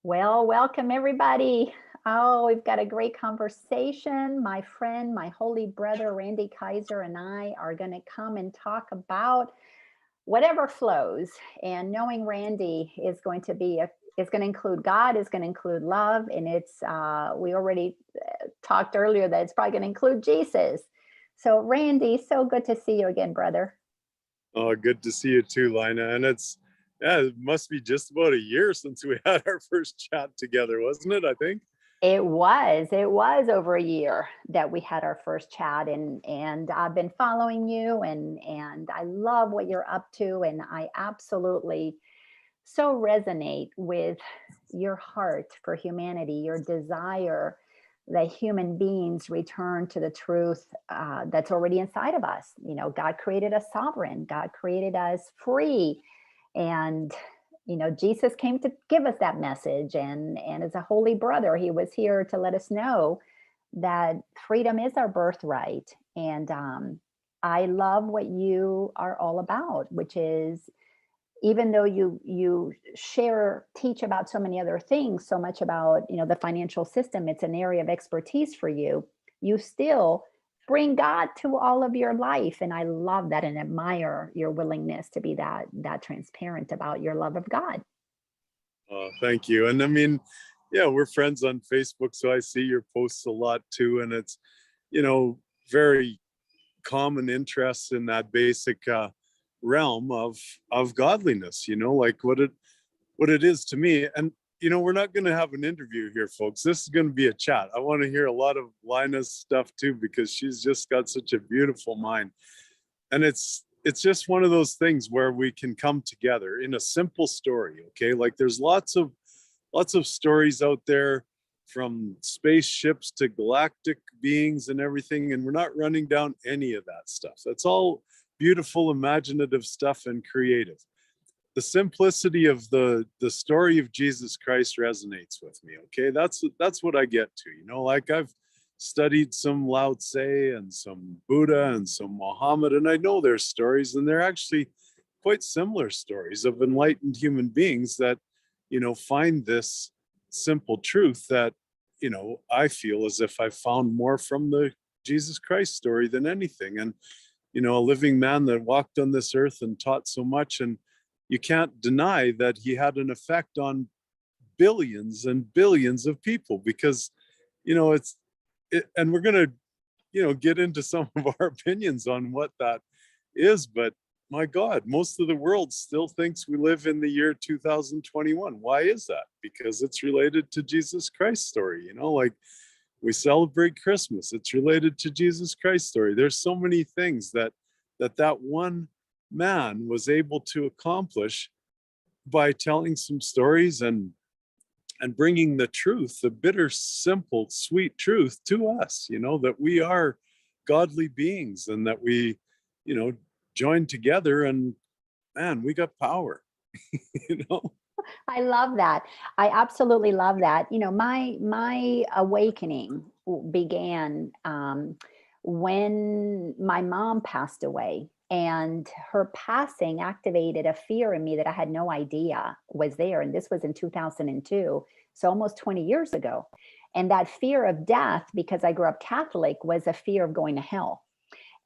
Well, welcome everybody. Oh, we've got a great conversation. My friend, my holy brother, Randy Kaiser, and I are going to come and talk about whatever flows. And knowing Randy is going to include God, is going to include love, and we already talked earlier that it's probably going to include Jesus. So, Randy, so good to see you again, brother. Oh, good to see you too, Laina. And it must be just about a year since we had our first chat together, wasn't it? I think. It was over a year that we had our first chat, and I've been following you, and I love what you're up to, and I absolutely so resonate with your heart for humanity, your desire that human beings return to the truth that's already inside of us. God created us sovereign, God created us free, and Jesus came to give us that message, and as a holy brother, he was here to let us know that freedom is our birthright. And I love what you are all about, which is, even though you teach about so many other things, so much about the financial system, it's an area of expertise for you. You still bring God to all of your life, and I love that and admire your willingness to be that transparent about your love of God. Oh, thank you. And I mean, yeah, we're friends on Facebook, so I see your posts a lot too, and it's you know very common interests in that basic realm of godliness. Like what it is to me. And we're not going to have an interview here, folks. This is going to be a chat. I want to hear a lot of Lina's stuff too, because she's just got such a beautiful mind. And it's just one of those things where we can come together in a simple story. Okay, like there's lots of stories out there, from spaceships to galactic beings and everything, and we're not running down any of that stuff. That's all beautiful, imaginative stuff and creative. The simplicity of the story of Jesus Christ resonates with me. Okay, that's what I get to. Like I've studied some Lao Tse and some Buddha and some Muhammad, and I know their stories, and they're actually quite similar stories of enlightened human beings that find this simple truth that I feel as if I found more from the Jesus Christ story than anything. And a living man that walked on this earth and taught so much, and you can't deny that he had an effect on billions and billions of people, because and we're going to get into some of our opinions on what that is. But my God, most of the world still thinks we live in the year 2021. Why is that? Because it's related to Jesus Christ's story. Like we celebrate Christmas, it's related to Jesus Christ's story. There's so many things that one man was able to accomplish by telling some stories and bringing the truth, the bitter, simple, sweet truth to us, that we are godly beings, and that we, join together, and man, we got power. you know I love that. I absolutely love that. My awakening began when my mom passed away, and her passing activated a fear in me that I had no idea was there. And this was in 2002, so almost 20 years ago. And that fear of death, because I grew up Catholic, was a fear of going to hell.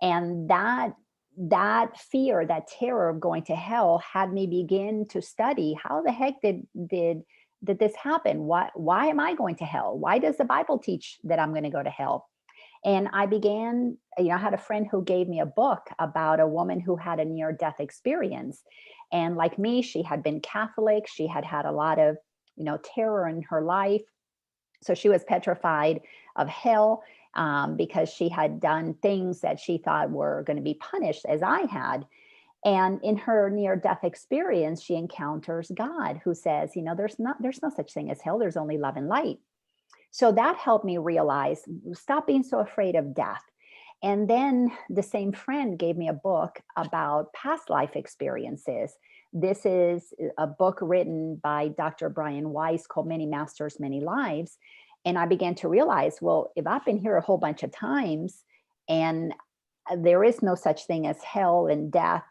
And that fear, that terror of going to hell, had me begin to study, how the heck did this happen? Why am I going to hell? Why does the Bible teach that I'm going to go to hell? And I began, I had a friend who gave me a book about a woman who had a near death experience. And like me, she had been Catholic. She had had a lot of, terror in her life. So she was petrified of hell, because she had done things that she thought were going to be punished, as I had. And in her near death experience, she encounters God, who says, there's no such thing as hell. There's only love and light. So that helped me realize, stop being so afraid of death. And then the same friend gave me a book about past life experiences. This is a book written by Dr. Brian Weiss called Many Masters, Many Lives. And I began to realize, well, if I've been here a whole bunch of times, and there is no such thing as hell and death,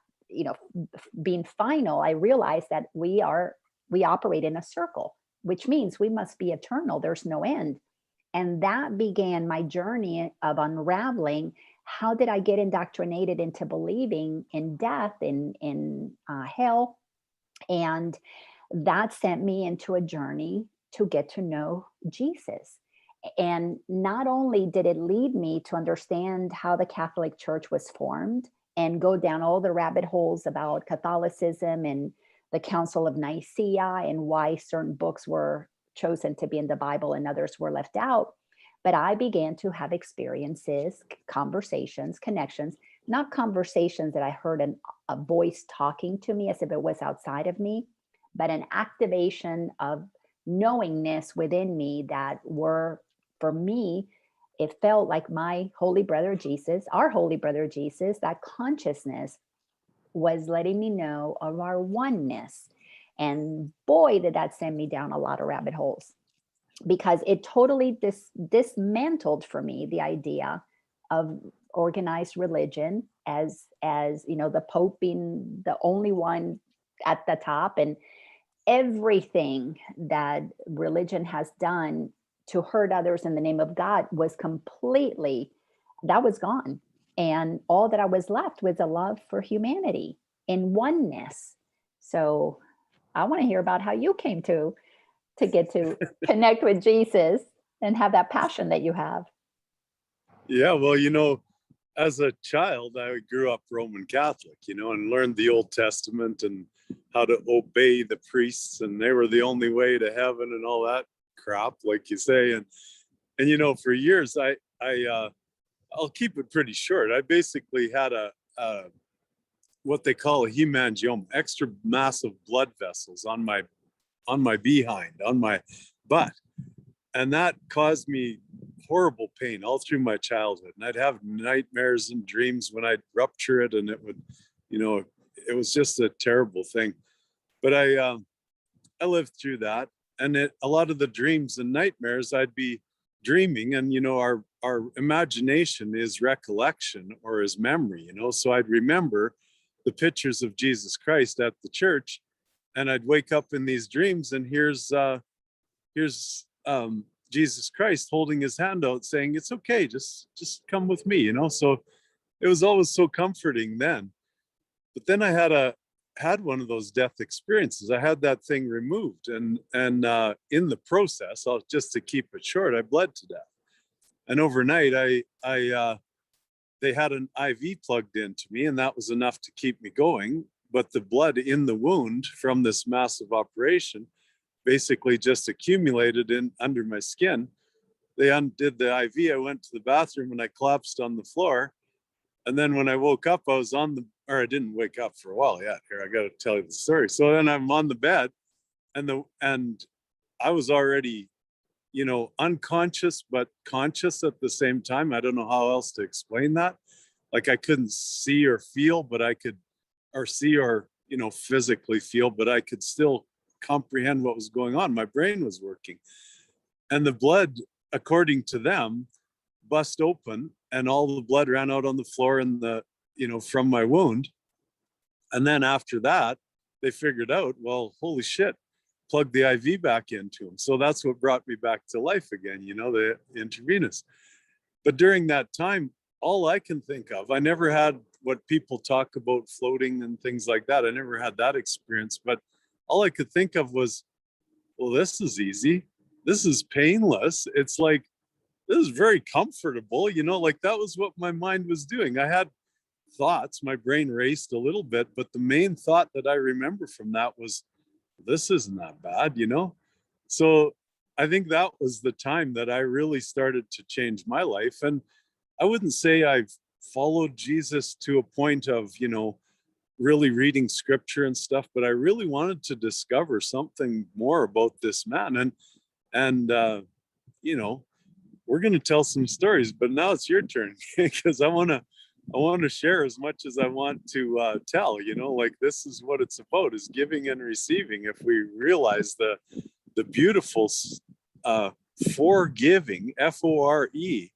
being final, I realized that we operate in a circle. which means we must be eternal. There's no end. And that began my journey of unraveling. How did I get indoctrinated into believing in death, in hell? And that sent me into a journey to get to know Jesus. And not only did it lead me to understand how the Catholic Church was formed and go down all the rabbit holes about Catholicism and the Council of Nicaea and why certain books were chosen to be in the Bible and others were left out, but I began to have experiences, conversations, connections, not conversations that I heard a voice talking to me as if it was outside of me, but an activation of knowingness within me that were, for me, it felt like my holy brother Jesus, our holy brother Jesus, that consciousness was letting me know of our oneness. And boy, did that send me down a lot of rabbit holes, because it totally dismantled for me the idea of organized religion as the Pope being the only one at the top, and everything that religion has done to hurt others in the name of God was completely, that was gone. And all that I was left was a love for humanity in oneness. So I want to hear about how you came to get to connect with Jesus and have that passion that you have. Yeah, well, as a child, I grew up Roman Catholic, and learned the Old Testament and how to obey the priests, and they were the only way to heaven and all that crap, like you say. And for years, I'll keep it pretty short. I basically had a what they call a hemangioma, extra massive blood vessels on my behind, on my butt, and that caused me horrible pain all through my childhood. And I'd have nightmares and dreams when I'd rupture it, and it would, it was just a terrible thing. But I lived through that, and a lot of the dreams and nightmares, I'd be dreaming, and our imagination is recollection or is memory, so I'd remember the pictures of Jesus Christ at the church, and I'd wake up in these dreams, and here's Jesus Christ holding his hand out saying, it's okay, just come with me, so it was always so comforting then. But then I had one of those death experiences. I had that thing removed, and in the process, just to keep it short, I bled to death. And overnight, they had an IV plugged into me, and that was enough to keep me going. But the blood in the wound from this massive operation basically just accumulated under my skin. They undid the IV. I went to the bathroom and I collapsed on the floor. And then when I woke up, I I didn't wake up for a while yet. Here, I got to tell you the story. So then I'm on the bed, and I was already, unconscious but conscious at the same time. I don't know how else to explain that. Like, I couldn't see or feel, but I could, or see or physically feel, but I could still comprehend what was going on. My brain was working, and the blood, according to them, bust open, and all the blood ran out on the floor from my wound. And then after that, they figured out, well, holy shit, plug the IV back into him. So that's what brought me back to life again, the intravenous. But during that time, all I can think of, I never had what people talk about, floating and things like that. I never had that experience, but all I could think of was, well, this is easy. This is painless. It's like, this is very comfortable, like that was what my mind was doing. I had thoughts, my brain raced a little bit, but the main thought that I remember from that was, this isn't that bad, So I think that was the time that I really started to change my life. And I wouldn't say I've followed Jesus to a point of, really reading scripture and stuff, but I really wanted to discover something more about this man. And we're going to tell some stories, but now it's your turn, because I want to share as much as I want to tell, like, this is what it's about, is giving and receiving. If we realize the beautiful forgiving, F-O-R-E,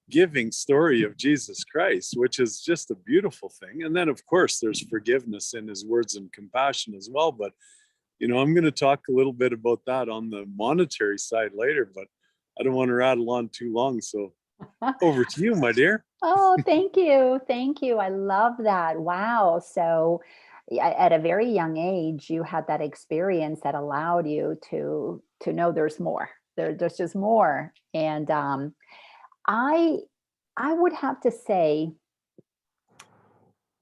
giving story of Jesus Christ, which is just a beautiful thing. And then of course there's forgiveness in his words and compassion as well. But I'm going to talk a little bit about that on the monetary side later, but I don't want to rattle on too long. So over to you, my dear. Oh, thank you. Thank you. I love that. Wow. So at a very young age, you had that experience that allowed you to know there's more. There's just more. And I I would have to say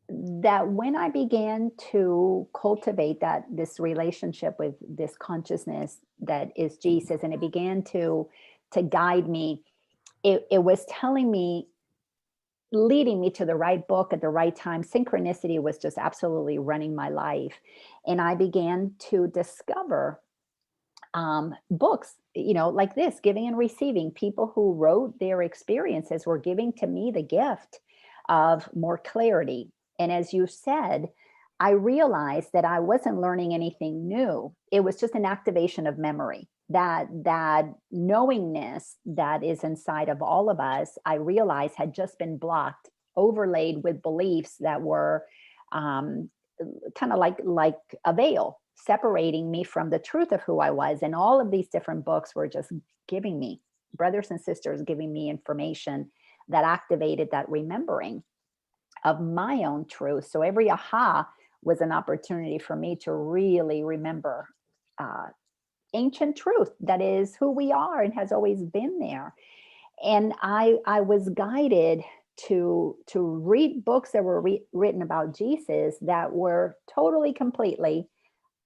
that when I began to cultivate this relationship with this consciousness that is Jesus, and it began to guide me, it was telling me, leading me to the right book at the right time. Synchronicity was just absolutely running my life. And I began to discover books, like this, Giving and Receiving. People who wrote their experiences were giving to me the gift of more clarity. And as you said, I realized that I wasn't learning anything new. It was just an activation of memory. That knowingness that is inside of all of us, I realized had just been blocked, overlaid with beliefs that were um, kind of like a veil separating me from the truth of who I was. And all of these different books were just giving me, brothers and sisters, giving me information that activated that remembering of my own truth. So every aha was an opportunity for me to really remember uh, ancient truth that is who we are and has always been there. And I was guided to read books that were written about Jesus that were totally, completely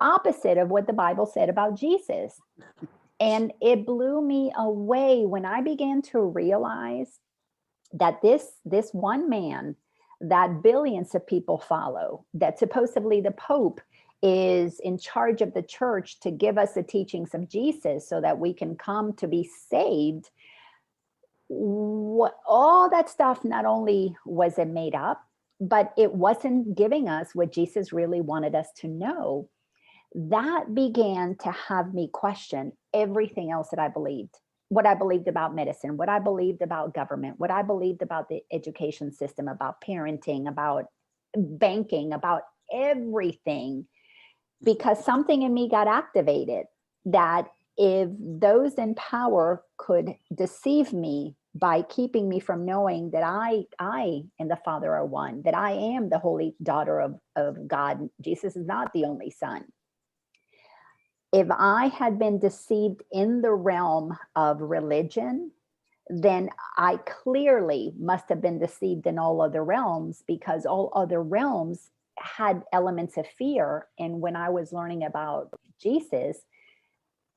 opposite of what the Bible said about Jesus. And it blew me away when I began to realize that this one man that billions of people follow, that supposedly the Pope is in charge of the church to give us the teachings of Jesus so that we can come to be saved. What all that stuff, not only was it made up, but it wasn't giving us what Jesus really wanted us to know. That began to have me question everything else that I believed. What I believed about medicine, what I believed about government, what I believed about the education system, about parenting, about banking, about everything, because something in me got activated that if those in power could deceive me by keeping me from knowing that I and the Father are one, that I am the holy daughter of God, Jesus is not the only son. If I had been deceived in the realm of religion, then I clearly must have been deceived in all other realms, because all other realms had elements of fear. And when I was learning about Jesus,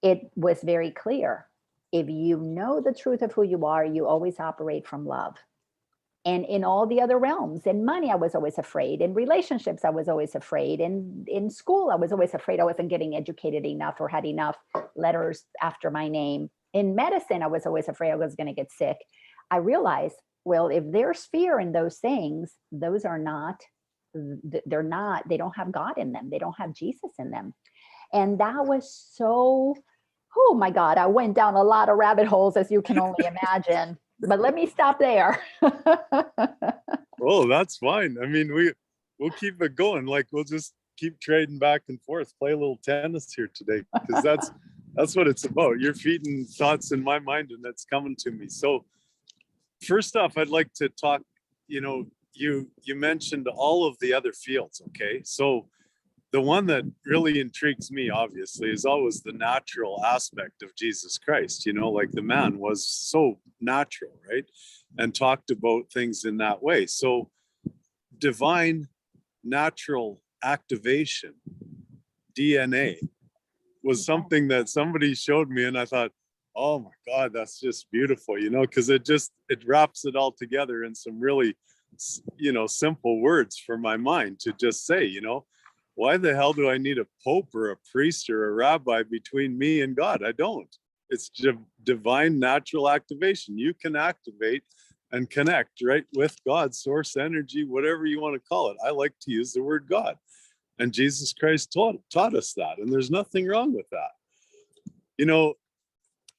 it was very clear. If you know the truth of who you are, you always operate from love. And in all the other realms, in money, I was always afraid. In relationships, I was always afraid. In school, I was always afraid I wasn't getting educated enough or had enough letters after my name. In medicine, I was always afraid I was going to get sick. I realized, well, if there's fear in those things, those are not, they're not, they don't have God in them. They don't have Jesus in them. And that was so, oh my God, I went down a lot of rabbit holes, as you can only imagine. But let me stop there. Oh, that's fine. I mean, we'll keep it going. Like, we'll just keep trading back and forth, play a little tennis here today, because that's what it's about. You're feeding thoughts in my mind, and that's coming to me. So first off, I'd like to talk, you mentioned all of the other fields. Okay. So the one that really intrigues me, obviously, is always the natural aspect of Jesus Christ. Like the man was so natural, right? And talked about things in that way. So divine natural activation, DNA, was something that somebody showed me, and I thought, oh my God, that's just beautiful, because it wraps it all together in some really, simple words for my mind to just say, why the hell do I need a pope or a priest or a rabbi between me and God? I don't. It's divine natural activation. You can activate and connect right with God, source energy, whatever you want to call it. I like to use the word God. And Jesus Christ taught us that. And there's nothing wrong with that.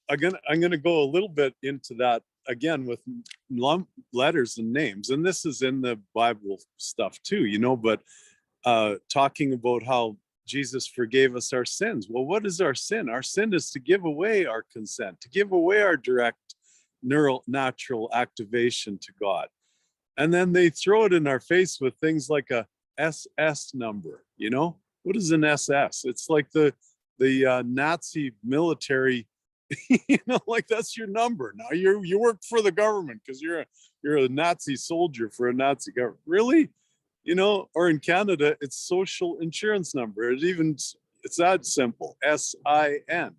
I'm gonna go a little bit into that again with letters and names. And this is in the Bible stuff too, but talking about how Jesus forgave us our sins. Well, what is our sin? Our sin is to give away our consent, to give away our direct natural activation to God. And then they throw it in our face with things like a SS number. You know, what is an SS? It's like the Nazi military. You know, like that's your number. Now you work for the government because you're a Nazi soldier for a Nazi government. Really? You know, or in Canada, it's social insurance number. It's that simple. SIN.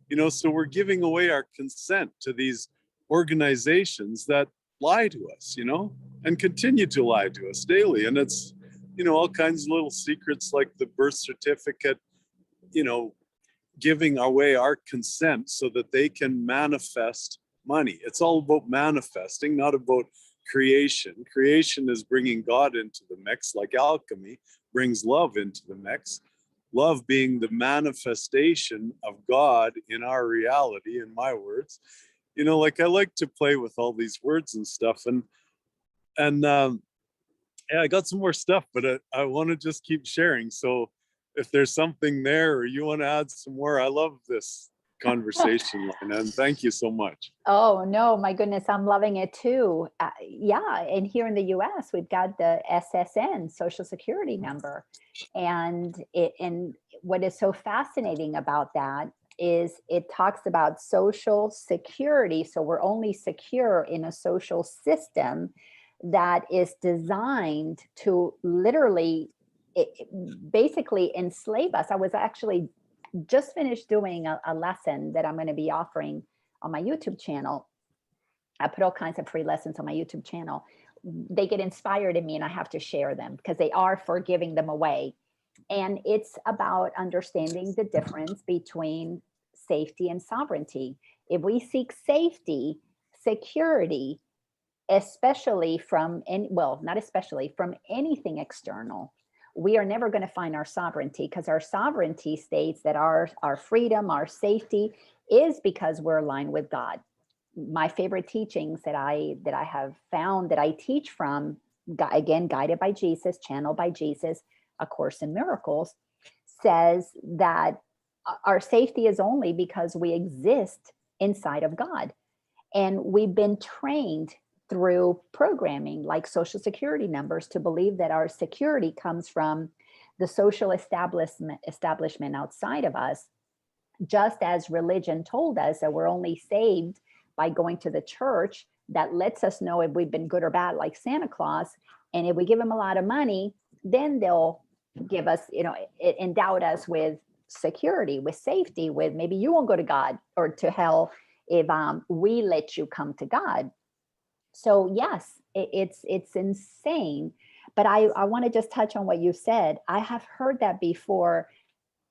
You know, so we're giving away our consent to these organizations that lie to us, you know, and continue to lie to us daily. And it's, you know, all kinds of little secrets like the birth certificate, you know, giving away our consent so that they can manifest money. It's all about manifesting, not about creation. Creation is bringing God into the mix, like alchemy brings love into the mix. Love being the manifestation of God in our reality, in my words. You know, like I like to play with all these words and stuff, and yeah, I got some more stuff, but I want to just keep sharing. So if there's something there or you want to add some more, I love this conversation, Laina, and thank you so much. Oh, no, my goodness, I'm loving it too. Yeah, and here in the US, we've got the SSN, Social Security number. And what is so fascinating about that is it talks about social security. So we're only secure in a social system that is designed to literally basically enslave us. I was actually just finished doing a lesson that I'm going to be offering on my YouTube channel. I put all kinds of free lessons on my YouTube channel. They get inspired in me and I have to share them because they are for giving them away. And it's about understanding the difference between safety and sovereignty. If we seek safety, security, especially from not especially from anything external, we are never going to find our sovereignty, because our sovereignty states that our freedom, our safety is because we're aligned with God. My favorite teachings that I have found that I teach from, again, guided by Jesus, channeled by Jesus, A Course in Miracles, says that our safety is only because we exist inside of God. And we've been trained through programming like social security numbers to believe that our security comes from the social establishment outside of us, just as religion told us that we're only saved by going to the church that lets us know if we've been good or bad, like Santa Claus. And if we give them a lot of money, then they'll give us, endow us with security, with safety, with maybe you won't go to God or to hell if we let you come to God. So yes, it's insane. But I want to just touch on what you said. I have heard that before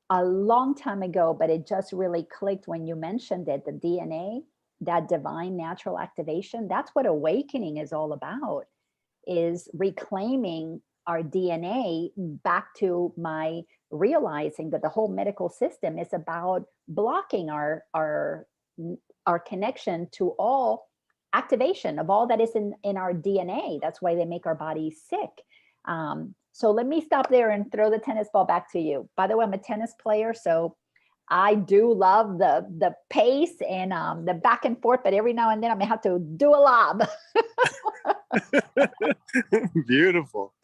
a long time ago, but it just really clicked when you mentioned it, the DNA, that divine natural activation. That's what awakening is all about, is reclaiming our DNA back to my realizing that the whole medical system is about blocking our connection to all activation of all that is in our DNA. That's why they make our bodies sick. So let me stop there and throw the tennis ball back to you. By the way, I'm a tennis player, so I do love the pace and the back and forth, but every now and then I'm gonna have to do a lob. Beautiful.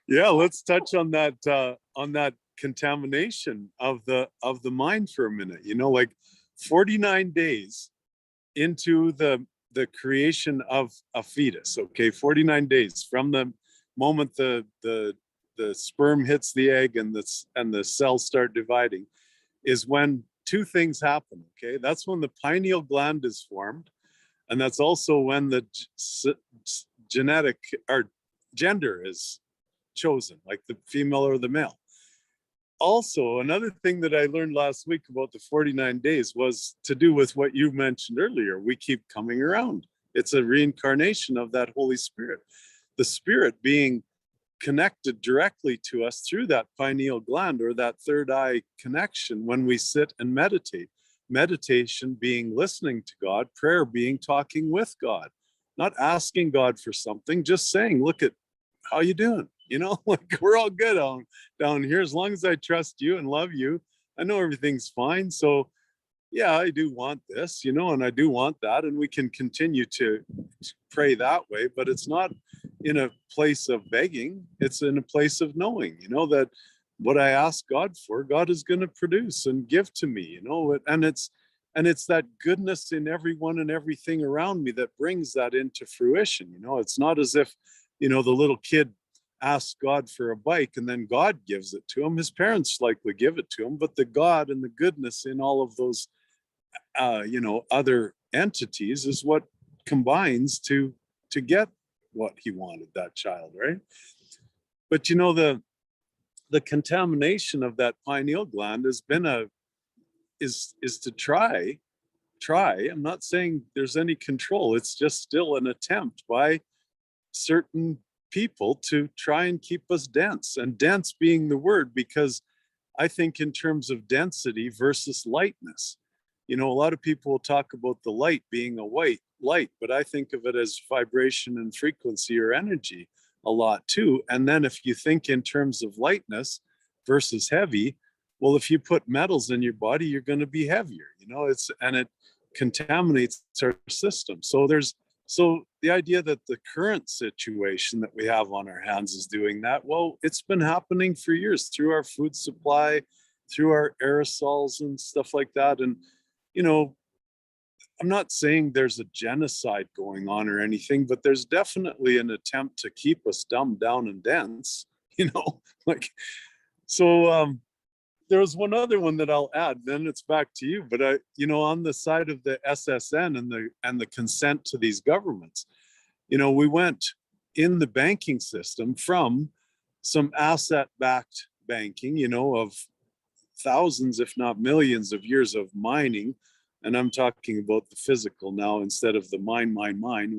Yeah, let's touch on that contamination of the mind for a minute. Like 49 days into the creation of a fetus. Okay, 49 days from the moment the sperm hits the egg and the cells start dividing is when two things happen. Okay, that's when the pineal gland is formed, and that's also when the genetic or gender is chosen, like the female or the male. Also, another thing that I learned last week about the 49 days was to do with what you mentioned earlier. We keep coming around. It's a reincarnation of that Holy Spirit. The Spirit being connected directly to us through that pineal gland or that third eye connection when we sit and meditate. Meditation being listening to God, prayer being talking with God, not asking God for something, just saying, look at how you doing? like we're all good down here. As long as I trust you and love you, I know everything's fine. So yeah, I do want this, and I do want that. And we can continue to pray that way, but it's not in a place of begging. It's in a place of knowing, that what I ask God for, God is going to produce and give to me, and it's that goodness in everyone and everything around me that brings that into fruition. It's not as if, the little kid asks God for a bike and then God gives it to him. His parents likely give it to him, but the God and the goodness in all of those other entities is what combines to get what he wanted, that child, right? But the contamination of that pineal gland has been is to try. I'm not saying there's any control. It's just still an attempt by certain people to try and keep us dense, and dense being the word, because I think in terms of density versus lightness. A lot of people will talk about the light being a white light, but I think of it as vibration and frequency or energy a lot too. And then if you think in terms of lightness versus heavy, well, if you put metals in your body, you're going to be heavier, and it contaminates our system. So the idea that the current situation that we have on our hands is doing that, well, it's been happening for years through our food supply, through our aerosols and stuff like that. And I'm not saying there's a genocide going on or anything, but there's definitely an attempt to keep us dumbed down and dense, like, so there was one other one that I'll add, then it's back to you. But on the side of the SSN and the consent to these governments, we went in the banking system from some asset-backed banking, of thousands, if not millions of years of mining. And I'm talking about the physical now instead of the mine,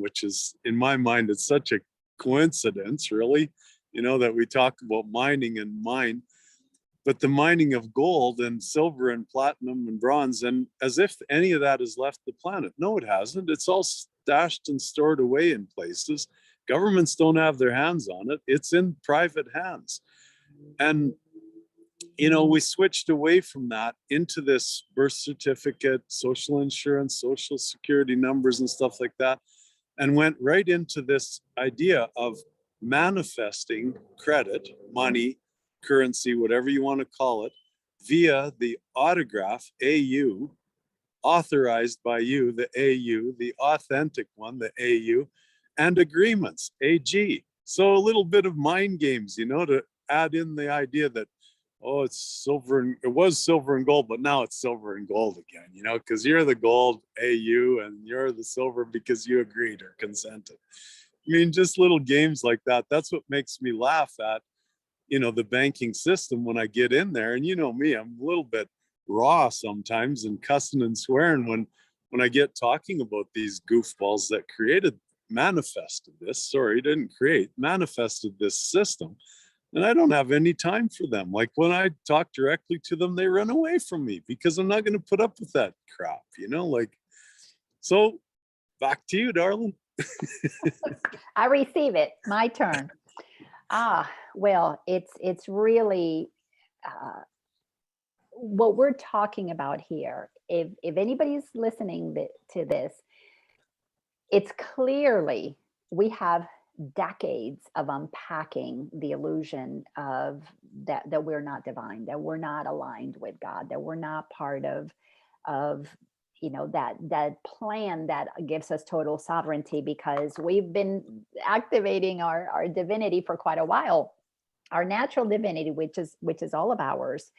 which is, in my mind, it's such a coincidence, really, that we talk about mining and mine, but the mining of gold and silver and platinum and bronze, and as if any of that has left the planet. No, it hasn't. It's all stashed and stored away in places. Governments don't have their hands on it. It's in private hands. And we switched away from that into this birth certificate, social insurance, social security numbers and stuff like that, and went right into this idea of manifesting credit, money, currency, whatever you want to call it, via the autograph, AU, authorized by you, the AU, the authentic one, the AU, and agreements, AG. So a little bit of mind games, to add in the idea that, oh, it was silver and gold, but now it's silver and gold again, because you're the gold AU and you're the silver because you agreed or consented. I mean, just little games like that. That's what makes me laugh at, the banking system when I get in there. And me, I'm a little bit raw sometimes and cussing and swearing when I get talking about these goofballs that manifested this system. And I don't have any time for them. Like when I talk directly to them, they run away from me because I'm not going to put up with that crap, so back to you, darling. I receive it. My turn. Well, it's really what we're talking about here. If anybody's listening to this, it's clearly we have decades of unpacking the illusion of that we're not divine, that we're not aligned with God, that we're not part of that plan that gives us total sovereignty, because we've been activating our divinity for quite a while, our natural divinity, which is all of ours.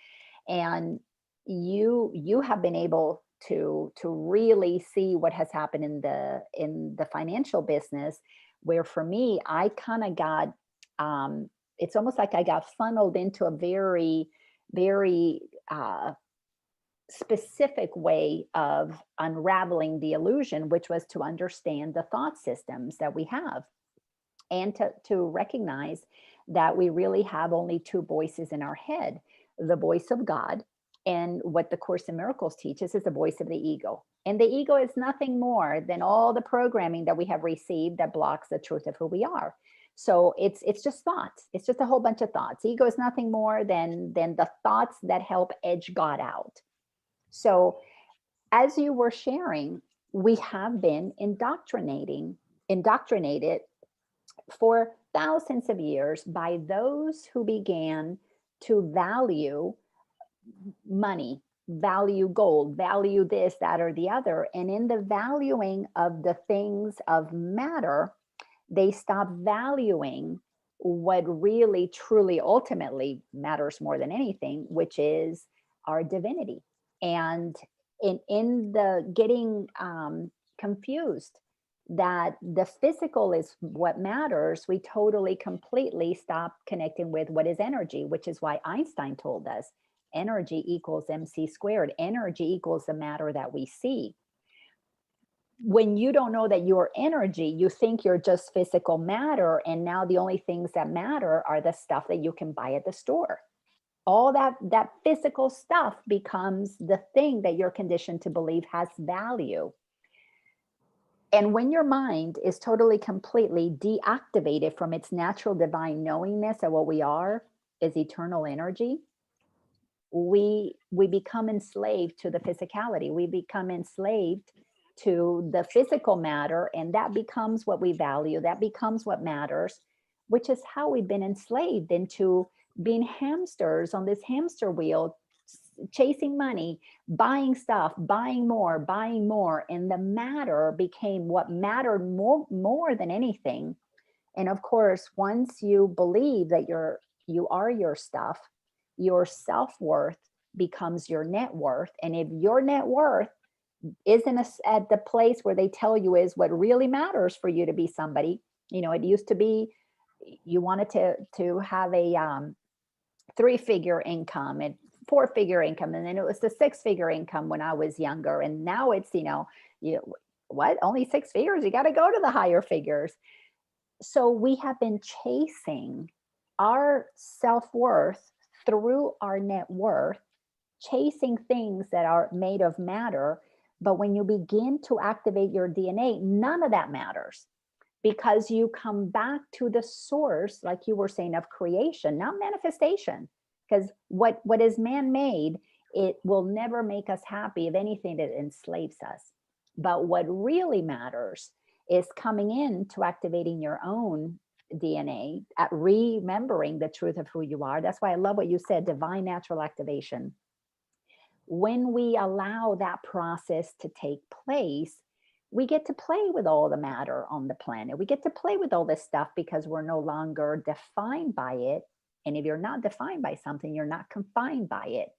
And you have been able to really see what has happened in the financial business, where for me, I kind of got it's almost like I got funneled into a very, very specific way of unraveling the illusion, which was to understand the thought systems that we have, and to recognize that we really have only two voices in our head: the voice of God, and what the Course in Miracles teaches is the voice of the ego. And the ego is nothing more than all the programming that we have received that blocks the truth of who we are. So it's just thoughts. It's just a whole bunch of thoughts. Ego is nothing more than the thoughts that help edge God out. So as you were sharing, we have been indoctrinated for thousands of years by those who began to value money, value gold, value this, that, or the other. And in the valuing of the things of matter, they stop valuing what really, truly, ultimately matters more than anything, which is our divinity. And in the getting confused that the physical is what matters, we totally, completely stop connecting with what is energy, which is why Einstein told us energy equals MC squared. Energy equals the matter that we see. When you don't know that you're energy, you think you're just physical matter. And now the only things that matter are the stuff that you can buy at the store. All that physical stuff becomes the thing that you're conditioned to believe has value. And when your mind is totally, completely deactivated from its natural divine knowingness of what we are is eternal energy, we become enslaved to the physicality. We become enslaved to the physical matter, and that becomes what we value. That becomes what matters, which is how we've been enslaved into being hamsters on this hamster wheel, chasing money, buying stuff, buying more, and the matter became what mattered more than anything. And of course, once you believe that you are your stuff, your self-worth becomes your net worth. And if your net worth isn't at the place where they tell you is what really matters for you to be somebody, it used to be you wanted to have a 3-figure income and 4-figure income, and then it was the 6-figure income when I was younger, and now it's what, only 6 figures? You got to go to the higher figures. So we have been chasing our self-worth through our net worth, chasing things that are made of matter. But when you begin to activate your DNA, none of that matters, because you come back to the source, like you were saying, of creation, not manifestation. Because what is man-made, it will never make us happy. If anything, it enslaves us. But what really matters is coming in to activating your own DNA, at remembering the truth of who you are. That's why I love what you said, divine natural activation. When we allow that process to take place, we get to play with all the matter on the planet. We get to play with all this stuff because we're no longer defined by it. And if you're not defined by something, you're not confined by it.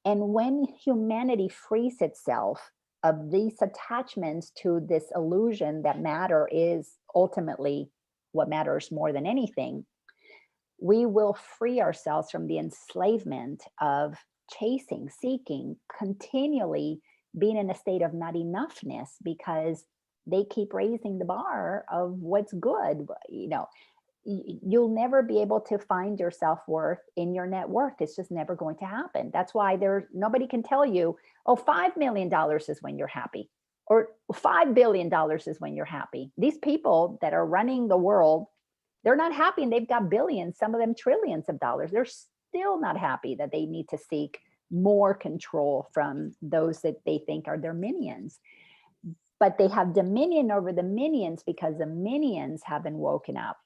And when humanity frees itself of these attachments to this illusion that matter is ultimately what matters more than anything, we will free ourselves from the enslavement of chasing, seeking, continually being in a state of not enoughness, because they keep raising the bar of what's good. You'll never be able to find your self-worth in your net worth. It's just never going to happen. That's why nobody can tell you, oh, $5 million is when you're happy, or $5 billion is when you're happy. These people that are running the world, they're not happy, and they've got billions, some of them trillions of dollars. They're still not happy that they need to seek more control from those that they think are their minions. But they have dominion over the minions because the minions have been woken up.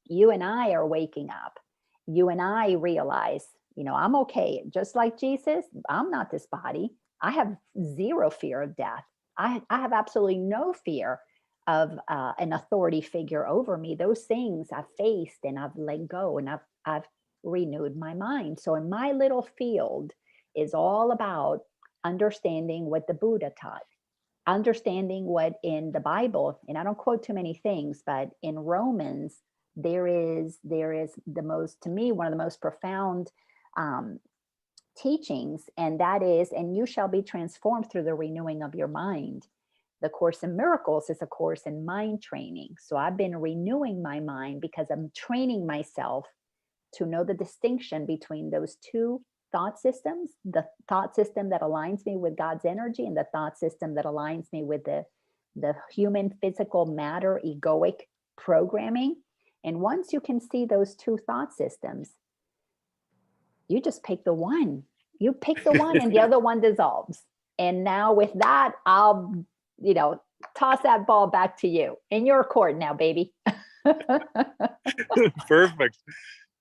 You and I are waking up. You and I realize, I'm okay. Just like Jesus, I'm not this body. I have zero fear of death. I have absolutely no fear of an authority figure over me. Those things I've faced and I've let go, and I've renewed my mind. So in my little field is all about understanding what the Buddha taught, understanding what in the Bible, and I don't quote too many things, but in Romans, there is the most, to me, one of the most profound teachings, and that is, and you shall be transformed through the renewing of your mind. The Course in Miracles is a course in mind training. So I've been renewing my mind because I'm training myself to know the distinction between those two thought systems, the thought system that aligns me with God's energy, and the thought system that aligns me with the human physical matter egoic programming. And once you can see those two thought systems, you just pick the one. You pick the one and the other one dissolves. And now with that, I'll, toss that ball back to you in your court now, baby. Perfect.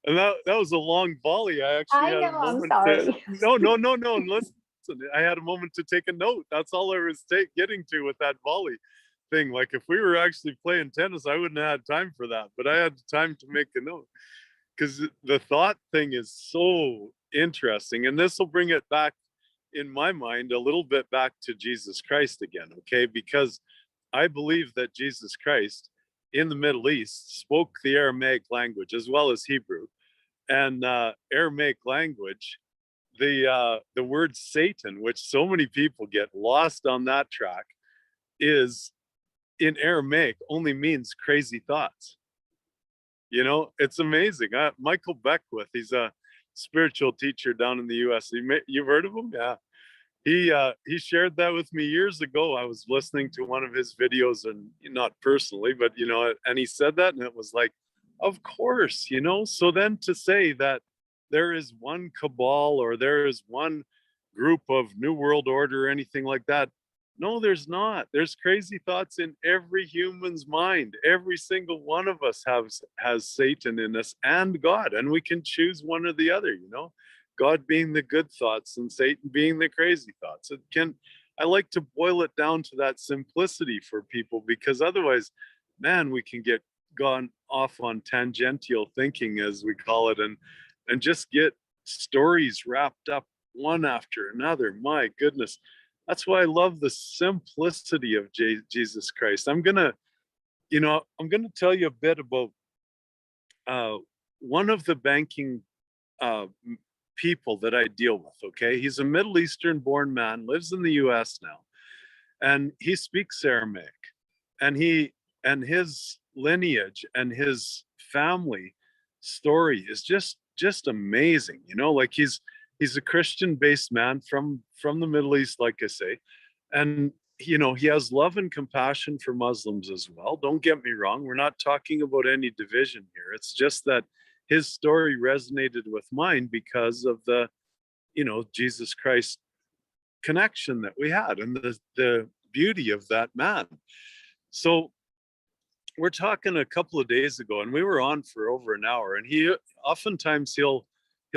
And that was a long volley. I actually I had know, a I'm moment sorry. no. And listen, I had a moment to take a note. That's all I was getting to with that volley thing. Like if we were actually playing tennis, I wouldn't have had time for that, but I had time to make a note because the thought thing is so interesting. And this will bring it back in my mind a little bit back to Jesus Christ again. Okay. Because I believe that Jesus Christ in the Middle East spoke the Aramaic language as well as Hebrew. And Aramaic language, the word Satan, which so many people get lost on that track, is in Aramaic only means crazy thoughts. It's amazing. Michael Beckwith, he's a spiritual teacher down in the U.S. You've heard of him? Yeah. He shared that with me years ago. I was listening to one of his videos, and not personally, but and he said that, and it was like, of course, So then to say that there is one cabal or there is one group of New World Order or anything like that, no, there's not. There's crazy thoughts in every human's mind. Every single one of us has Satan in us and God, and we can choose one or the other. God being the good thoughts and Satan being the crazy thoughts. I like to boil it down to that simplicity for people, because otherwise, man, we can get gone off on tangential thinking, as we call it, and just get stories wrapped up one after another. My goodness. That's why I love the simplicity of Jesus Christ. I'm gonna tell you a bit about one of the banking people that I deal with. Okay, he's a Middle Eastern born man, lives in the U.S. now, and he speaks Aramaic, and his lineage and his family story is just amazing. Like he's a Christian based man from the Middle East, like I say, and he has love and compassion for Muslims as well. Don't get me wrong, we're not talking about any division here. It's just that his story resonated with mine because of the Jesus Christ connection that we had and the beauty of that man. So we're talking a couple of days ago, and we were on for over an hour, and he'll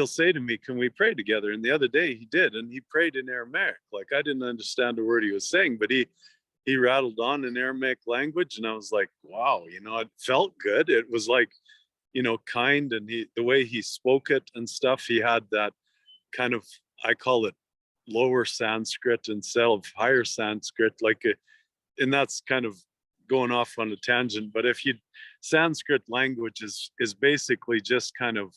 say to me, can we pray together? And the other day he did, and he prayed in Aramaic. Like, I didn't understand a word he was saying, but he rattled on in Aramaic language, and I was like, wow, it felt good. It was like, kind, and the way he spoke it and stuff, he had that kind of, I call it lower Sanskrit instead of higher Sanskrit, and that's kind of going off on a tangent. But Sanskrit language is basically just kind of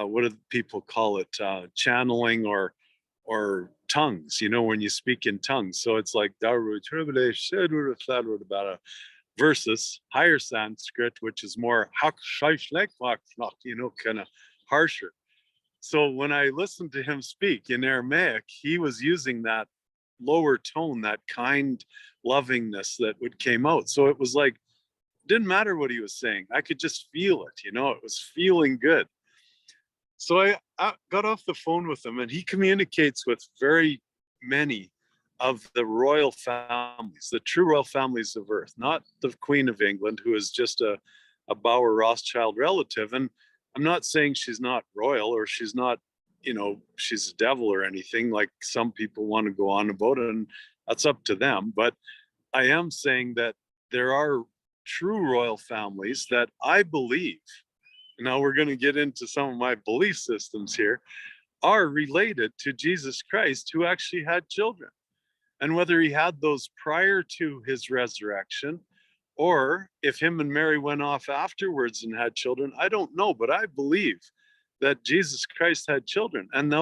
what do people call it, channeling or tongues, when you speak in tongues. So it's like versus higher Sanskrit, which is more kind of harsher. So when I listened to him speak in Aramaic, he was using that lower tone, that kind lovingness that came out. So it was like, it didn't matter what he was saying. I could just feel it, it was feeling good. So I got off the phone with him, and he communicates with very many of the royal families, the true royal families of Earth, not the Queen of England, who is just a Bauer Rothschild relative. And I'm not saying she's not royal or she's not, she's a devil or anything like some people want to go on about it, and that's up to them. But I am saying that there are true royal families that I believe, now we're going to get into some of my belief systems here, are related to Jesus Christ, who actually had children. And whether he had those prior to his resurrection, or if him and Mary went off afterwards and had children, I don't know. But I believe that Jesus Christ had children, and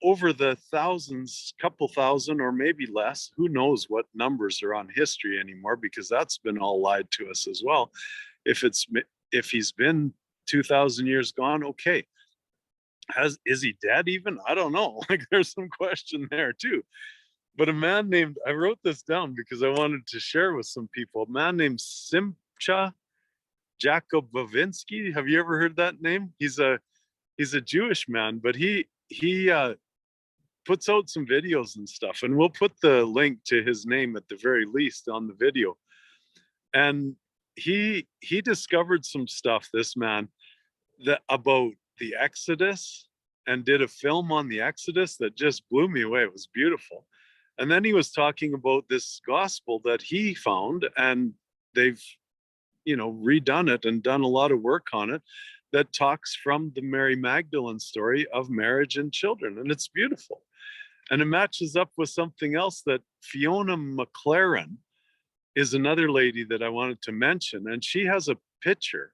over the thousands, couple thousand, or maybe less, who knows what numbers are on history anymore, because that's been all lied to us as well. If he's been 2,000 years gone, okay. Is he dead even? I don't know. Like, there's some question there too. But a man named, I wrote this down because I wanted to share with some people, a man named Simcha, Jakobovinsky. Have you ever heard that name? He's a Jewish man, but he puts out some videos and stuff, and we'll put the link to his name at the very least on the video. And he discovered some stuff, this man, that about the Exodus, and did a film on the Exodus that just blew me away. It was beautiful. And then he was talking about this gospel that he found, and they've, redone it and done a lot of work on it, that talks from the Mary Magdalene story of marriage and children. And it's beautiful. And it matches up with something else that Fiona McLaren is another lady that I wanted to mention. And she has a picture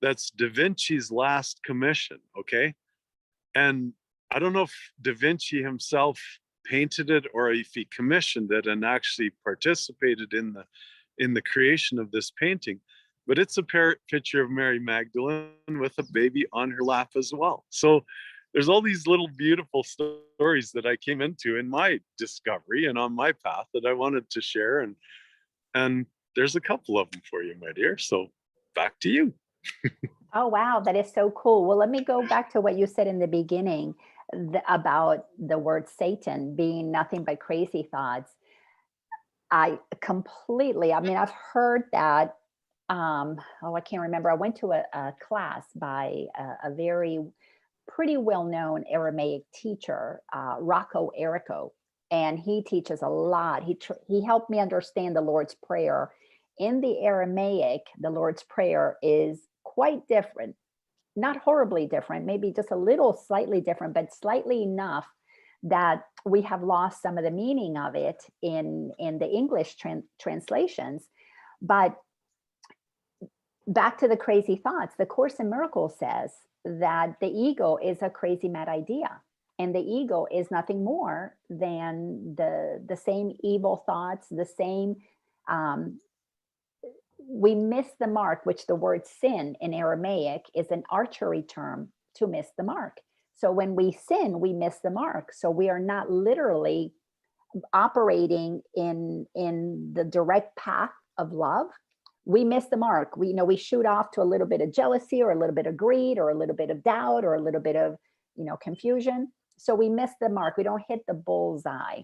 that's Da Vinci's last commission, okay? And I don't know if Da Vinci himself painted it or if he commissioned it and actually participated in the creation of this painting, but it's a picture of Mary Magdalene with a baby on her lap as well. So there's all these little beautiful stories that I came into in my discovery and on my path that I wanted to share, and there's a couple of them for you, my dear. So back to you. Oh, wow. That is so cool. Well, let me go back to what you said in the beginning about the word Satan being nothing but crazy thoughts. I mean, I've heard that. I can't remember. I went to a class by a very pretty well-known Aramaic teacher, Rocco Errico, and he teaches a lot. He helped me understand the Lord's Prayer. In the Aramaic, the Lord's Prayer is quite different, not horribly different, maybe just a little slightly different, but slightly enough that we have lost some of the meaning of it in the English translations. But back to the crazy thoughts, the Course in Miracles says that the ego is a crazy mad idea. And the ego is nothing more than the same evil thoughts, the same, we miss the mark, which the word sin in Aramaic is an archery term to miss the mark. So when we sin, we miss the mark. So we are not literally operating in the direct path of love. We miss the mark. We shoot off to a little bit of jealousy or a little bit of greed or a little bit of doubt or a little bit of, confusion. So we miss the mark. We don't hit the bullseye.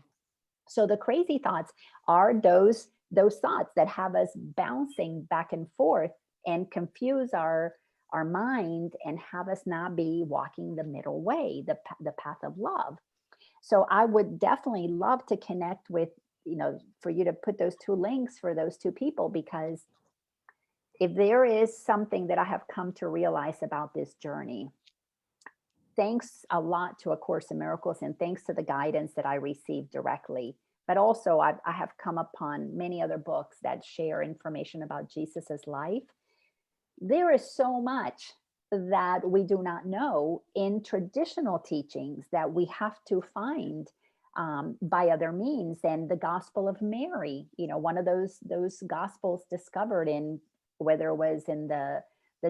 So the crazy thoughts are those thoughts that have us bouncing back and forth and confuse our mind and have us not be walking the middle way, the path of love. So I would definitely love to connect with, for you to put those two links for those two people, because if there is something that I have come to realize about this journey, thanks a lot to A Course in Miracles and thanks to the guidance that I received directly, but also I have come upon many other books that share information about Jesus's life. There is so much that we do not know in traditional teachings that we have to find by other means. And the Gospel of Mary, one of those Gospels discovered in, whether it was in the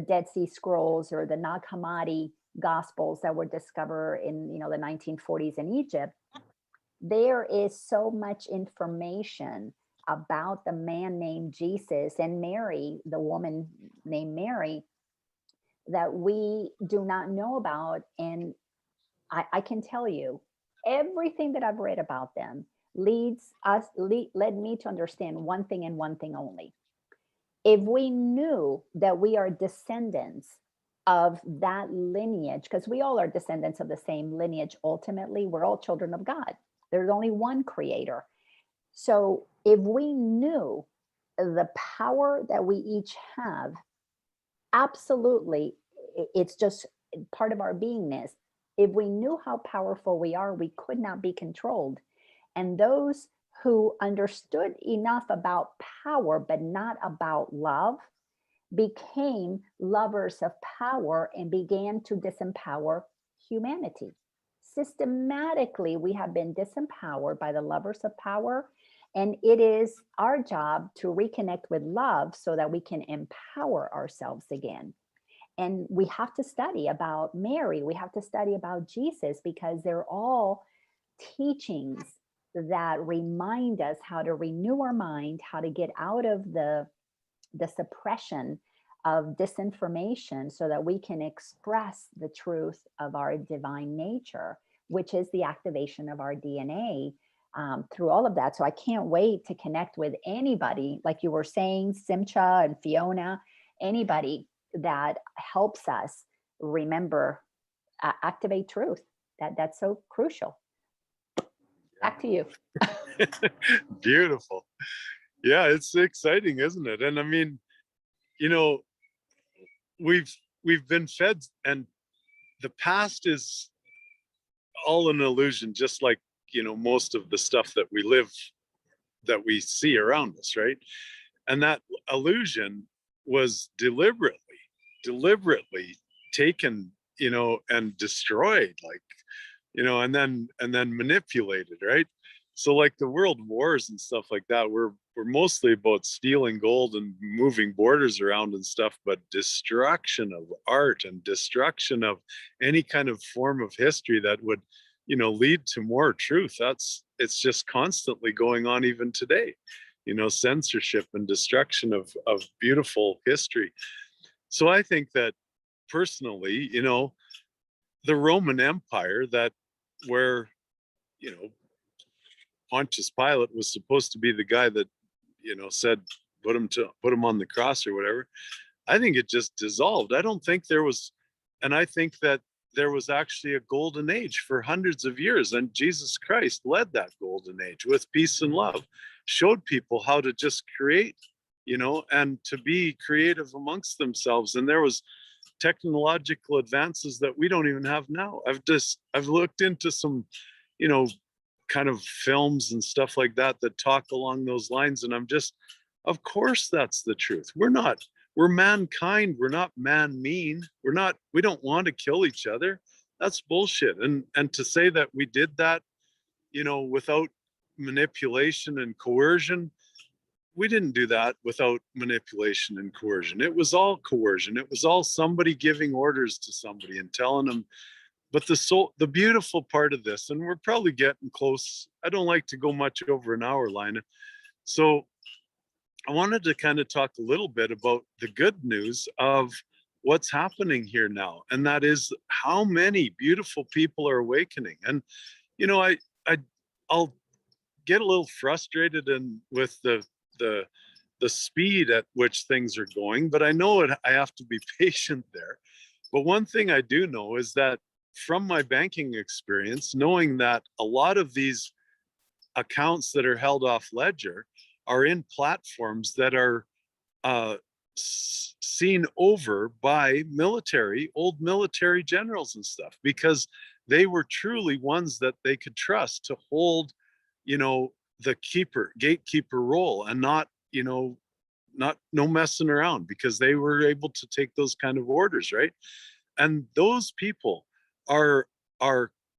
Dead Sea Scrolls or the Nag Hammadi Gospels that were discovered in the 1940s in Egypt, there is so much information about the man named Jesus and Mary, the woman named Mary, that we do not know about. And I can tell you, everything that I've read about them led me to understand one thing and one thing only. If we knew that we are descendants of that lineage, because we all are descendants of the same lineage, ultimately, we're all children of God. There's only one creator. So if we knew the power that we each have, absolutely, it's just part of our beingness. If we knew how powerful we are, we could not be controlled. And those who understood enough about power, but not about love, became lovers of power and began to disempower humanity. Systematically, we have been disempowered by the lovers of power. And it is our job to reconnect with love so that we can empower ourselves again. And we have to study about Mary. We have to study about Jesus, because they're all teachings that remind us how to renew our mind, how to get out of the suppression of disinformation so that we can express the truth of our divine nature, which is the activation of our DNA through all of that. So I can't wait to connect with anybody, like you were saying, Simcha and Fiona, anybody that helps us remember, activate truth. That's so crucial. Back to you. Beautiful. Yeah, it's exciting, isn't it? And I mean, you know, we've been fed, and the past is all an illusion, just like, most of the stuff that we see around us, right? And that illusion was deliberately taken, and destroyed, like, and then manipulated, right? So like the world wars and stuff like that, we're mostly about stealing gold and moving borders around and stuff, but destruction of art and destruction of any kind of form of history that would, lead to more truth. It's just constantly going on even today, censorship and destruction of beautiful history. So I think that personally, the Roman Empire, that where, Pontius Pilate was supposed to be the guy that, said, put him on the cross or whatever. I think it just dissolved. I don't think there was, and I think that there was actually a golden age for hundreds of years, and Jesus Christ led that golden age with peace and love, showed people how to just create, and to be creative amongst themselves. And there was technological advances that we don't even have now. I've looked into some, kind of films and stuff like that talk along those lines, and I'm just, of course that's the truth. We're mankind. We're not man mean. We don't want to kill each other. That's bullshit. And to say that we did that, without manipulation and coercion, we didn't do that without manipulation and coercion. It was all coercion. It was all somebody giving orders to somebody and telling them. But the beautiful part of this, and we're probably getting close. I don't like to go much over an hour, Laina. So I wanted to kind of talk a little bit about the good news of what's happening here now. And that is how many beautiful people are awakening. And, I'll get a little frustrated with the speed at which things are going, but I know I have to be patient there. But one thing I do know is that from my banking experience, knowing that a lot of these accounts that are held off ledger are in platforms that are seen over by old military generals and stuff, because they were truly ones that they could trust to hold, the gatekeeper role, and not, no messing around, because they were able to take those kind of orders, right? And those people are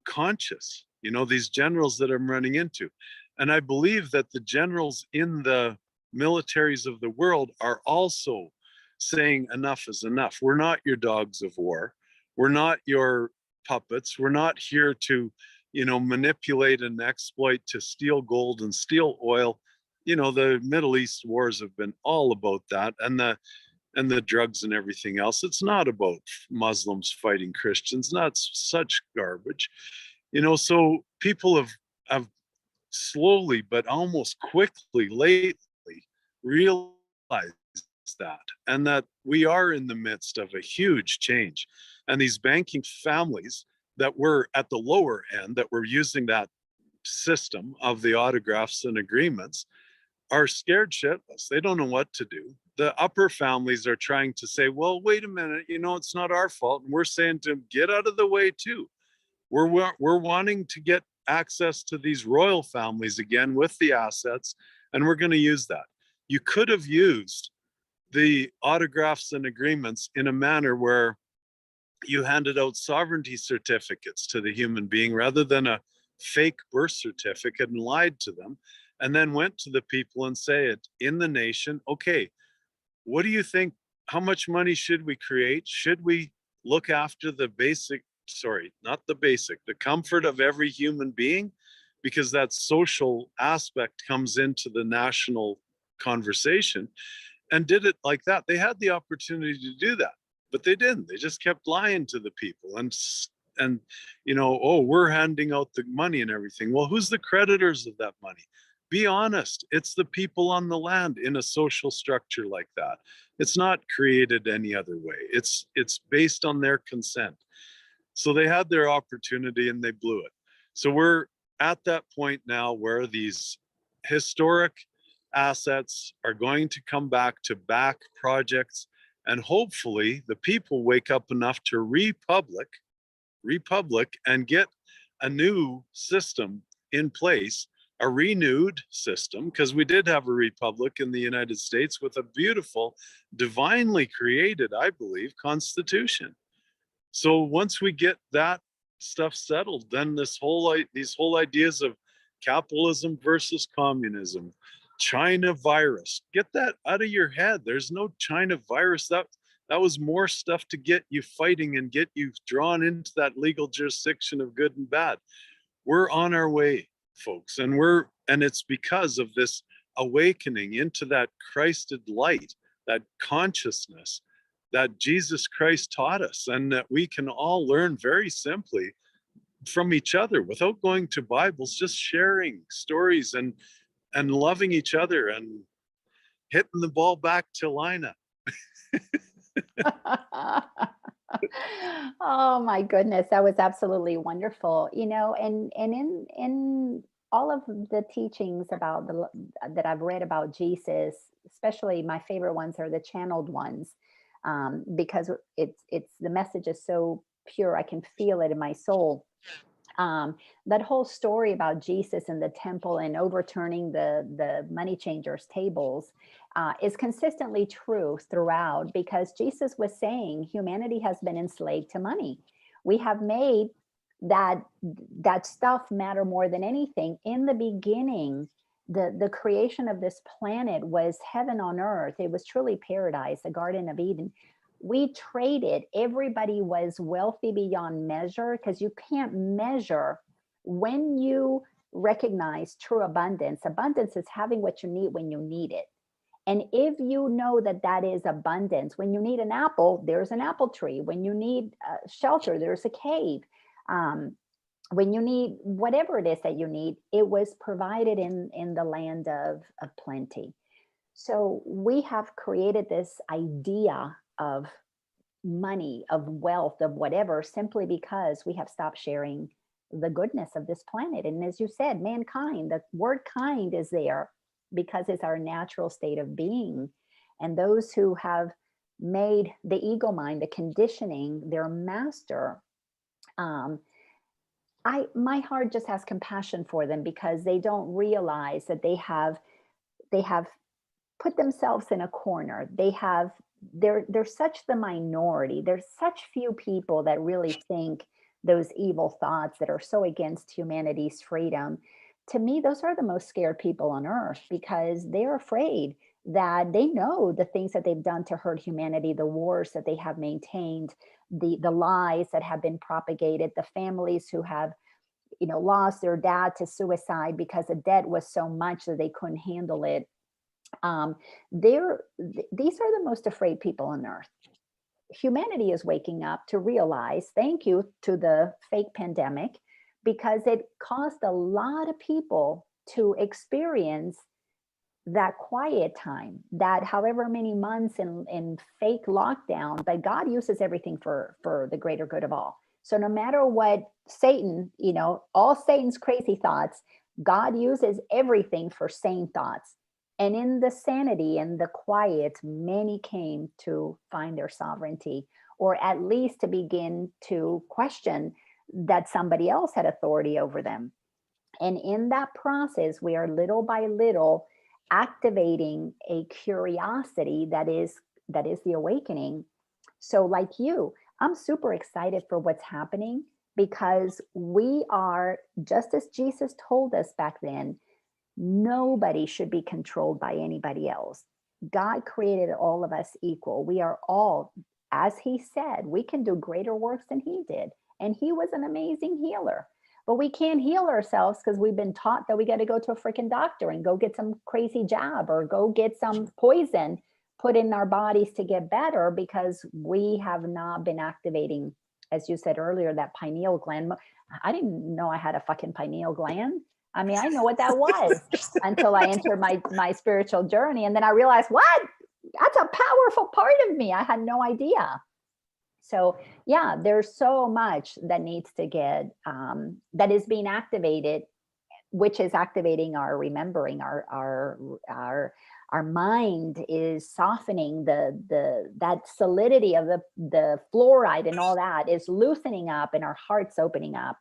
conscious, these generals that I'm running into. And I believe that the generals in the militaries of the world are also saying enough is enough. We're not your dogs of war. We're not your puppets. We're not here to, manipulate and exploit, to steal gold and steal oil. The Middle East wars have been all about that, and the drugs and everything else. It's not about Muslims fighting Christians. That's such garbage. So people have slowly but almost quickly lately realized that, and that we are in the midst of a huge change. And these banking families that were at the lower end, that were using that system of the autographs and agreements, are scared shitless. They don't know what to do. The upper families are trying to say, well, wait a minute, it's not our fault. And we're saying to them, get out of the way too. We're wanting to get access to these royal families again with the assets, and we're going to use that. You could have used the autographs and agreements in a manner where you handed out sovereignty certificates to the human being rather than a fake birth certificate, and lied to them, and then went to the people and say it in the nation. Okay, what do you think? How much money should we create? Should we look after the comfort of every human being? Because that social aspect comes into the national conversation. and did it like that. They had the opportunity to do that, but they didn't. They just kept lying to the people and oh, we're handing out the money and everything. Well, who's the creditors of that money? Be honest. It's the people on the land in a social structure like that. It's not created any other way. It's based on their consent. So they had their opportunity and they blew it. So we're at that point now where these historic assets are going to come back to back projects, and hopefully the people wake up enough to republic and get a new system in place, a renewed system, because we did have a republic in the United States with a beautiful, divinely created, I believe, constitution. So once we get that stuff settled, then these whole ideas of capitalism versus communism, China virus, get that out of your head. There's no China virus. That was more stuff to get you fighting and get you drawn into that legal jurisdiction of good and bad. We're on our way, folks, and it's because of this awakening into that Christed light, that consciousness that Jesus Christ taught us, and that we can all learn very simply from each other without going to Bibles, just sharing stories and loving each other and hitting the ball back to Laina. Oh my goodness, that was absolutely wonderful. And in all of the teachings about that I've read about Jesus, especially my favorite ones are the channeled ones, because it's the message is so pure, I can feel it in my soul. That whole story about Jesus in the temple and overturning the money changers' tables is consistently true throughout, because Jesus was saying humanity has been enslaved to money. We have made that stuff matter more than anything. In the beginning, the creation of this planet was heaven on earth. It was truly paradise, the Garden of Eden. We traded. Everybody was wealthy beyond measure, because you can't measure. When you recognize true abundance, abundance is having what you need when you need it. And if you know that is abundance, when you need an apple, there's an apple tree. When you need shelter, there's a cave. When you need whatever it is that you need, it was provided in the land of plenty. So we have created this idea of money, of wealth, of whatever, simply because we have stopped sharing the goodness of this planet. And as you said, mankind, the word kind is there because it's our natural state of being. And those who have made the ego mind, the conditioning, their master, my heart just has compassion for them, because they don't realize that they have put themselves in a corner. They're such the minority. There's such few people that really think those evil thoughts that are so against humanity's freedom. To me, those are the most scared people on earth, because they're afraid that they know the things that they've done to hurt humanity, the wars that they have maintained, the lies that have been propagated, the families who have lost their dad to suicide because the debt was so much that they couldn't handle it. These are the most afraid people on earth. Humanity is waking up to realize, thank you to the fake pandemic, because it caused a lot of people to experience that quiet time, that however many months in fake lockdown, but God uses everything for the greater good of all. So no matter what Satan, all Satan's crazy thoughts, God uses everything for sane thoughts. And in the sanity and the quiet, many came to find their sovereignty, or at least to begin to question that somebody else had authority over them. And in that process, we are little by little activating a curiosity that is the awakening. So like you, I'm super excited for what's happening, because we are, just as Jesus told us back then, nobody should be controlled by anybody else. God created all of us equal. We are all, as he said, we can do greater works than he did. And he was an amazing healer. But we can't heal ourselves because we've been taught that we got to go to a freaking doctor and go get some crazy jab or go get some poison put in our bodies to get better because we have not been activating, as you said earlier, that pineal gland. I didn't know I had a fucking pineal gland. I mean, I know what that was until I entered my spiritual journey. And then I realized, what? That's a powerful part of me. I had no idea. So yeah, there's so much that needs to get, that is being activated, which is activating our remembering, our mind is softening that solidity of the fluoride and all that is loosening up, and our heart's opening up.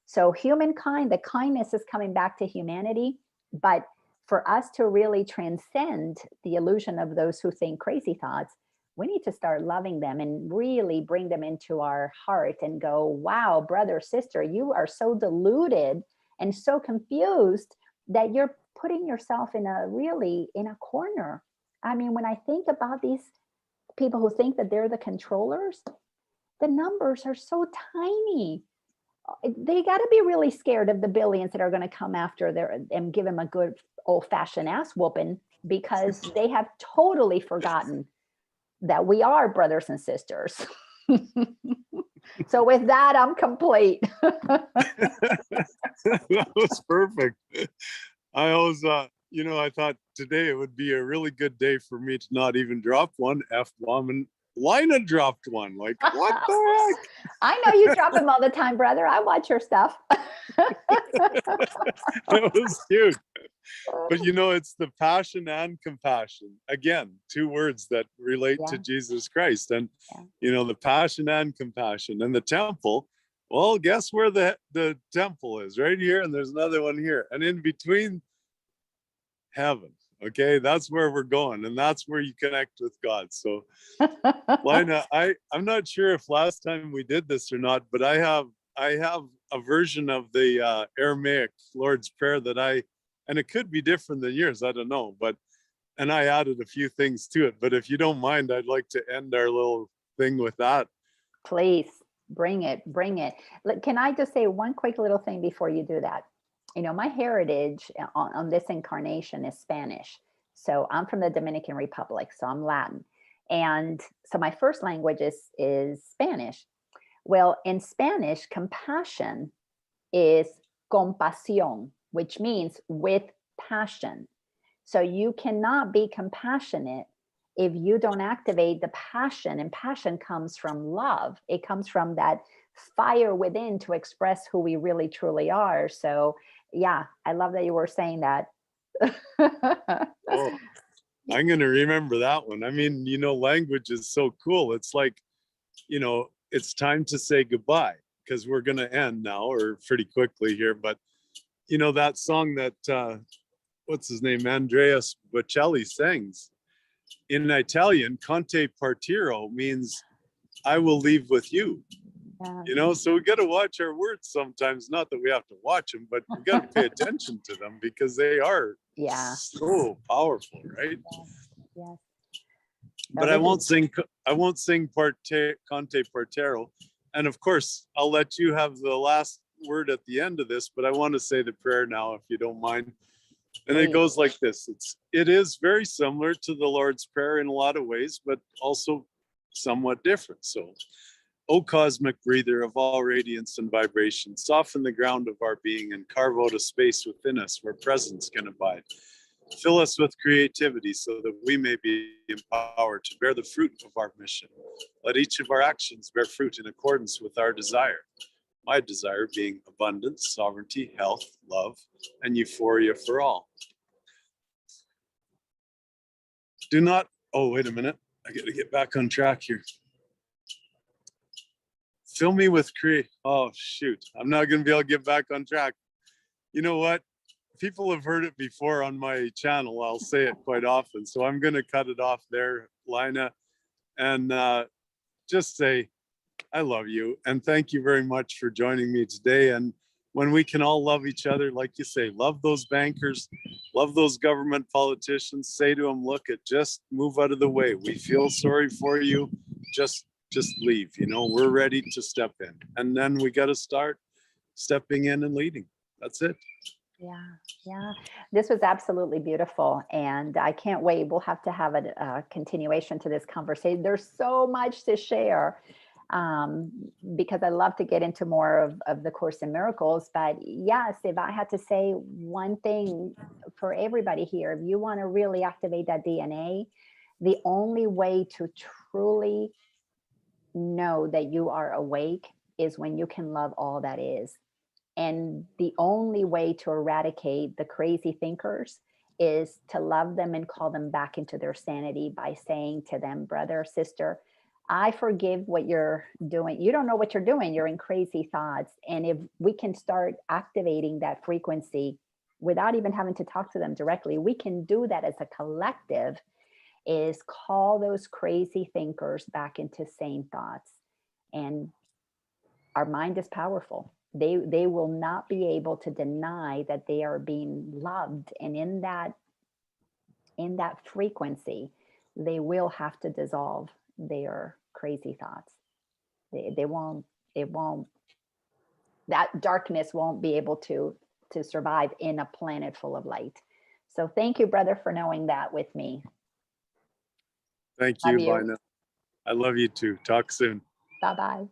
So humankind, the kindness is coming back to humanity, but for us to really transcend the illusion of those who think crazy thoughts, we need to start loving them and really bring them into our heart and go, wow, brother, sister, you are so deluded and so confused that you're putting yourself in a corner. I mean, when I think about these people who think that they're the controllers, the numbers are so tiny. They got to be really scared of the billions that are going to come after their and give them a good old-fashioned ass whooping, because they have totally forgotten that we are brothers and sisters. So with that, I'm complete. That was perfect. I always, I thought today it would be a really good day for me to not even drop one F-bomb, and Laina dropped one. Like, what the heck? I know you drop them all the time, brother. I watch your stuff. That was cute. But it's the passion and compassion. Again, two words that relate to Jesus Christ. And, the passion and compassion. And the temple, well, guess where the temple is? Right here. And there's another one here. And in between, heaven. Okay, that's where we're going. And that's where you connect with God. So, Laina, I'm not sure if last time we did this or not, but I have a version of the Aramaic Lord's Prayer and it could be different than yours, I don't know, and I added a few things to it. But if you don't mind, I'd like to end our little thing with that. Please bring it. Can I just say one quick little thing before you do that? My heritage on this incarnation is Spanish. So I'm from the Dominican Republic, so I'm Latin. And so my first language is Spanish. Well, in Spanish, compassion is compasión, which means with passion. So you cannot be compassionate if you don't activate the passion, and passion comes from love. It comes from that fire within to express who we really truly are. So yeah, I love that you were saying that. Oh, I'm going to remember that one. I mean, language is so cool. It's like, it's time to say goodbye, because we're going to end now, or pretty quickly here. But that song that what's his name, Andreas Bocelli sings in Italian, Conte partiro means I will leave with you. Yeah. So we got to watch our words sometimes. Not that we have to watch them, but we got to pay attention to them, because they are so powerful, right? Yes. But I won't sing Conte partero. And of course, I'll let you have the last word at the end of this, but I want to say the prayer now, if you don't mind. And it goes like this. It is very similar to the Lord's Prayer in a lot of ways, but also somewhat different. So, O cosmic breather of all radiance and vibration, soften the ground of our being and carve out a space within us where presence can abide. Fill us with creativity so that we may be empowered to bear the fruit of our mission. Let each of our actions bear fruit in accordance with our desire. My desire being abundance, sovereignty, health, love, and euphoria for all. Do not, wait a minute. I got to get back on track here. Fill me with oh, shoot. I'm not going to be able to get back on track. You know what? People have heard it before on my channel. I'll say it quite often. So I'm going to cut it off there, Laina, and just say, I love you. And thank you very much for joining me today. And when we can all love each other, like you say, love those bankers, love those government politicians, say to them, look, just move out of the way. We feel sorry for you. Just leave, we're ready to step in. And then we got to start stepping in and leading. That's it. Yeah. This was absolutely beautiful. And I can't wait. We'll have to have a continuation to this conversation. There's so much to share, um, because I love to get into more of the Course in Miracles. But yes, if I had to say one thing for everybody here, if you want to really activate that DNA, the only way to truly know that you are awake is when you can love all that is. And the only way to eradicate the crazy thinkers is to love them and call them back into their sanity by saying to them, brother, sister, I forgive what you're doing. You don't know what you're doing. You're in crazy thoughts. And if we can start activating that frequency without even having to talk to them directly, we can do that as a collective, is call those crazy thinkers back into sane thoughts. And our mind is powerful. They will not be able to deny that they are being loved, and in that frequency, they will have to dissolve their crazy thoughts. They won't. It won't. That darkness won't be able to survive in a planet full of light. So thank you, brother, for knowing that with me. Thank Love you, you. Laina. I love you too. Talk soon. Bye bye.